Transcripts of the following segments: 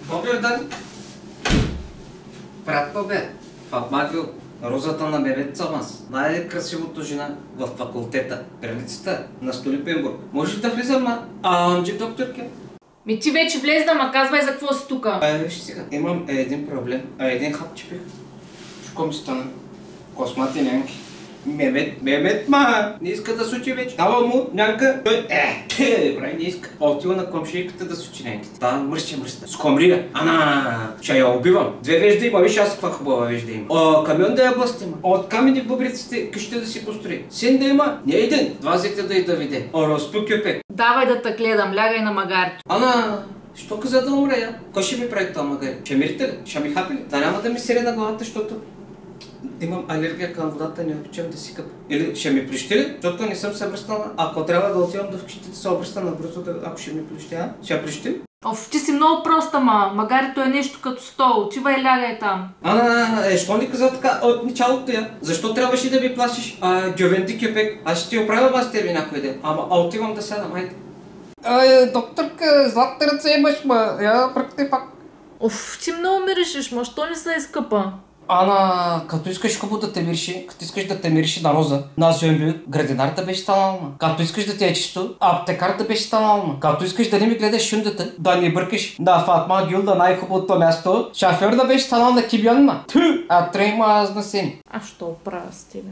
Добър ден! Приятно бе, Фатма Гюл, розата на Мемет Цамас, най-красивото жена в факултета, кралицата на Столипенбург. Можеш да влизам, Анджи, докторке? Ми ти вече влез, ма казвай за какво си тука. Виж сега, имам един проблем, един хап чипих. Шко ми стана? Космати нянки. Мемет, не иска да сучи вече. Дава му нянка, той прави не иска. Отива на комшийката да сучи нянките. Да, мръща. Скомрия. Ще я убивам. 2 вежда има, виж аз каква хубава вежда има. Камион да я блъстима. От камени в бъбриците къща да си построи. Син да има, не един. 2 зете да и да виде. Разпукюпек. Давай да те гледам, лягай на магарито. Що каза да умре я? Кой ще ми прави това магари? Ще мирите ли? Ще ми хапи ли? Да няма да ми сире на главата, защото имам алергия към водата, не обичам да си къпа. Или ще ми плещи ли? Защото не съм се връщана. Ако трябва да отивам до вкъщи да се обръща набързо, ако ще ми плещи, ще плещи ли? Ти си много проста, магарито е нещо като стол. Отивай и лягай там. Що ни каза така от началото я? Защо трябваше да ми плашиш? Гювенти кюпек, аз ще ти оправям аз тебе някой ден. Отивам да сядам, хайде. Докторка, златни ръце имаш, я пръкни пак. Ти много миришеш, що не се изкъпа? Като искаш хубаво да те мириши, като искаш да те мириши на роза, на зомби, градинар да беше станал, като искаш да ти е чисто, аптекар да беше станал, като искаш да не ми гледаш шундата, да не бъркаш на Фатма Гюл на най-хубавото място, шофьор да беше станал на кибион, трейма аз на сини. Що правя с тебе?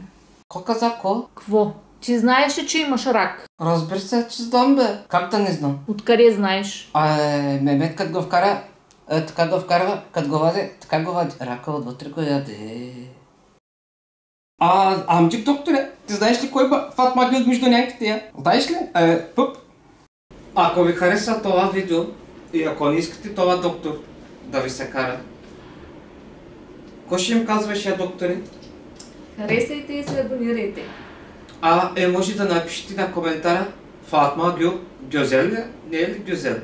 Ко каза, ко? Какво? Ти знаеш ли, че имаш рак? Разбира се, че знам, бе. Как да не знам? Откъде знаеш? Мемет като го вкара, така го вкарва, като го вади, така го вади. Рака отвътре го яде. Амджик, докторе, ти знаеш ли кой ба Фатма Гюл между нянките я? Знаеш ли? Пъп. Ако ви хареса това видео и ако не искате това доктор да ви се кара, кой ще им казваш я, доктори? Харесайте и се абонирайте. Може да напишете на коментара Фатма Гюл, гюзел ли? Не е ли гюзел?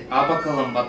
Бакаламбат.